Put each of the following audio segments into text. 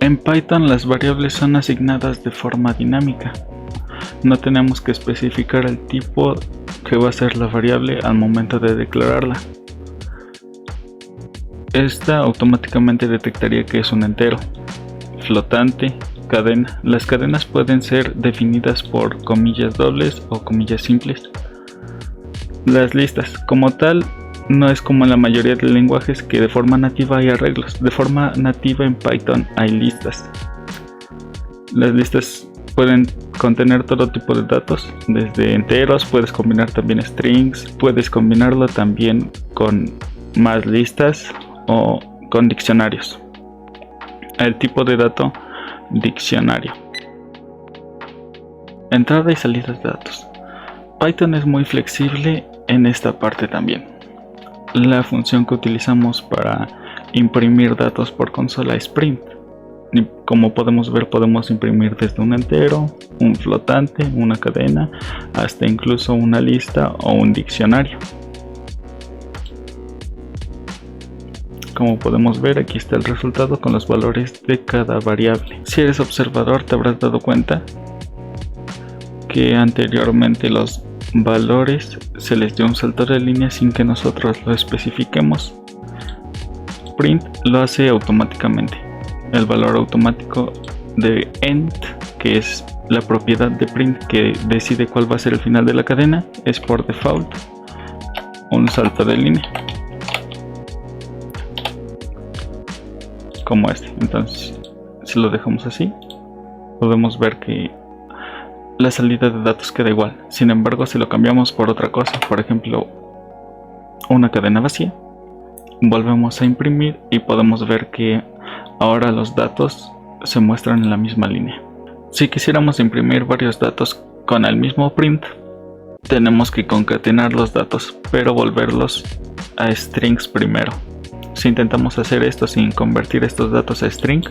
En Python las variables son asignadas de forma dinámica. No tenemos que especificar el tipo que va a ser la variable al momento de declararla. Esta automáticamente detectaría que es un entero, flotante, cadena. Las cadenas pueden ser definidas por comillas dobles o comillas simples. Las listas, como tal, no es como en la mayoría de lenguajes que de forma nativa hay arreglos. De forma nativa en Python hay listas. Las listas pueden contener todo tipo de datos, desde enteros, puedes combinar también strings, puedes combinarlo también con más listas o con diccionarios. El tipo de dato, diccionario. Entrada y salida de datos. Python es muy flexible en esta parte también. La función que utilizamos para imprimir datos por consola es print. Y como podemos ver, podemos imprimir desde un entero, un flotante, una cadena, hasta incluso una lista o un diccionario. Como podemos ver, aquí está el resultado con los valores de cada variable. Si eres observador, te habrás dado cuenta que anteriormente los valores se les dio un salto de línea sin que nosotros lo especifiquemos. Print lo hace automáticamente. El valor automático de end, que es la propiedad de print que decide cuál va a ser el final de la cadena, es por default un salto de línea como este. Entonces, si lo dejamos así, podemos ver que la salida de datos queda igual. Sin embargo, si lo cambiamos por otra cosa, por ejemplo una cadena vacía, volvemos a imprimir y podemos ver que ahora los datos se muestran en la misma línea. Si quisiéramos imprimir varios datos con el mismo print, tenemos que concatenar los datos, pero volverlos a strings primero. Si intentamos hacer esto sin convertir estos datos a string,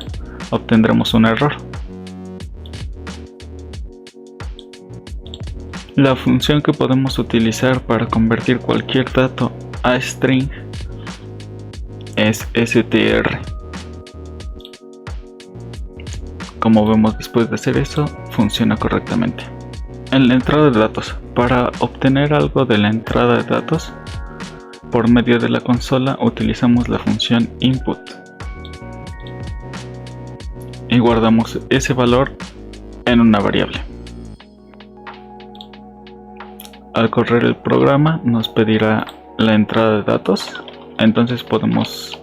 obtendremos un error. La función que podemos utilizar para convertir cualquier dato a string es str. Como vemos, después de hacer eso, funciona correctamente. En la entrada de datos, para obtener algo de la entrada de datos, por medio de la consola utilizamos la función input y guardamos ese valor en una variable. Al correr el programa nos pedirá la entrada de datos, entonces podemos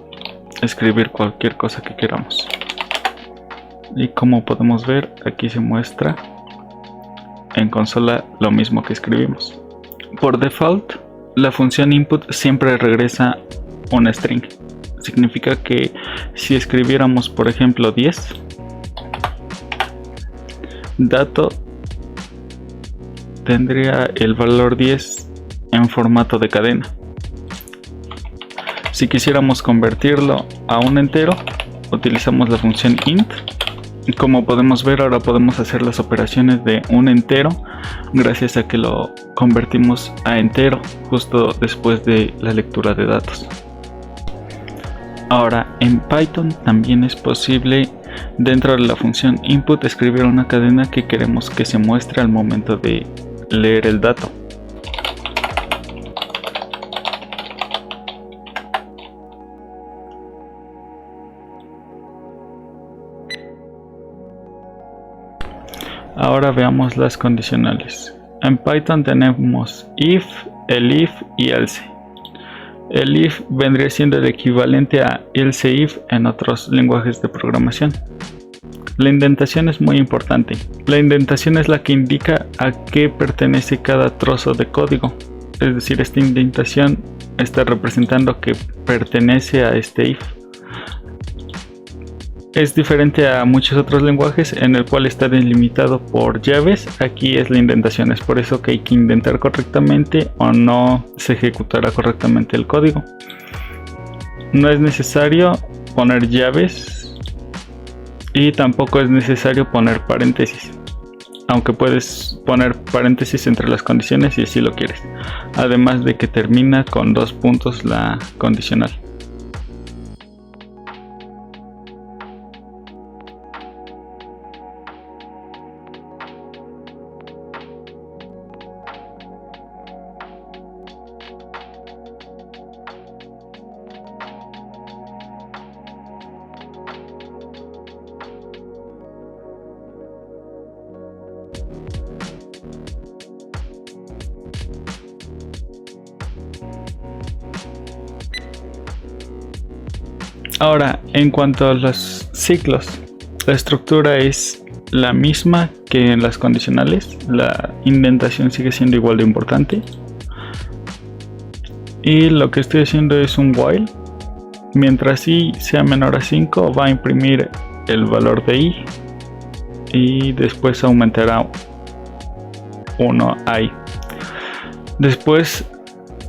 escribir cualquier cosa que queramos. Y como podemos ver, aquí se muestra en consola lo mismo que escribimos. Por default, la función input siempre regresa un string. Significa que si escribiéramos, por ejemplo, 10, dato tendría el valor 10 en formato de cadena. Si quisiéramos convertirlo a un entero, utilizamos la función int. Y como podemos ver, ahora podemos hacer las operaciones de un entero gracias a que lo convertimos a entero justo después de la lectura de datos. Ahora, en Python también es posible, dentro de la función input, escribir una cadena que queremos que se muestre al momento de leer el dato. Ahora veamos las condicionales. En Python tenemos if, elif y else. El if vendría siendo el equivalente a else if en otros lenguajes de programación. La indentación es muy importante. La indentación es la que indica a qué pertenece cada trozo de código. Es decir, esta indentación está representando que pertenece a este if. Es diferente a muchos otros lenguajes en el cual está delimitado por llaves. Aquí es la indentación, es por eso que hay que indentar correctamente o no se ejecutará correctamente el código. No es necesario poner llaves y tampoco es necesario poner paréntesis, aunque puedes poner paréntesis entre las condiciones si así lo quieres, además de que termina con 2 puntos la condicional. Ahora, en cuanto a los ciclos, la estructura es la misma que en las condicionales. La indentación sigue siendo igual de importante. Y lo que estoy haciendo es un while. Mientras i sea menor a 5, va a imprimir el valor de i. Y después aumentará 1 a i. Después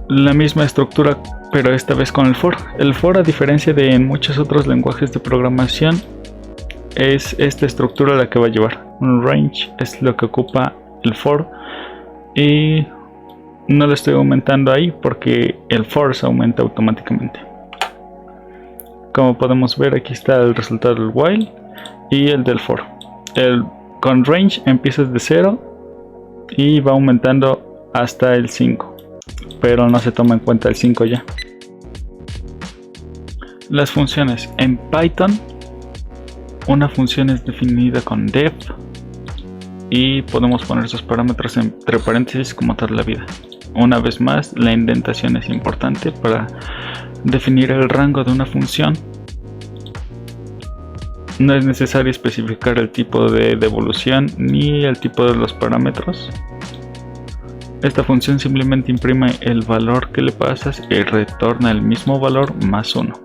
la misma estructura, pero esta vez con el for. El for, a diferencia de en muchos otros lenguajes de programación, es esta estructura la que va a llevar. Un range es lo que ocupa el for, y no lo estoy aumentando ahí porque el for se aumenta automáticamente. Como podemos ver, aquí está el resultado del while y el del for. Con range empiezas de 0 y va aumentando hasta el 5, pero no se toma en cuenta el 5 ya. Las funciones en Python: una función es definida con def y podemos poner sus parámetros entre paréntesis como toda la vida. Una vez más, la indentación es importante para definir el rango de una función. No es necesario especificar el tipo de devolución ni el tipo de los parámetros. Esta función simplemente imprime el valor que le pasas y retorna el mismo valor más 1.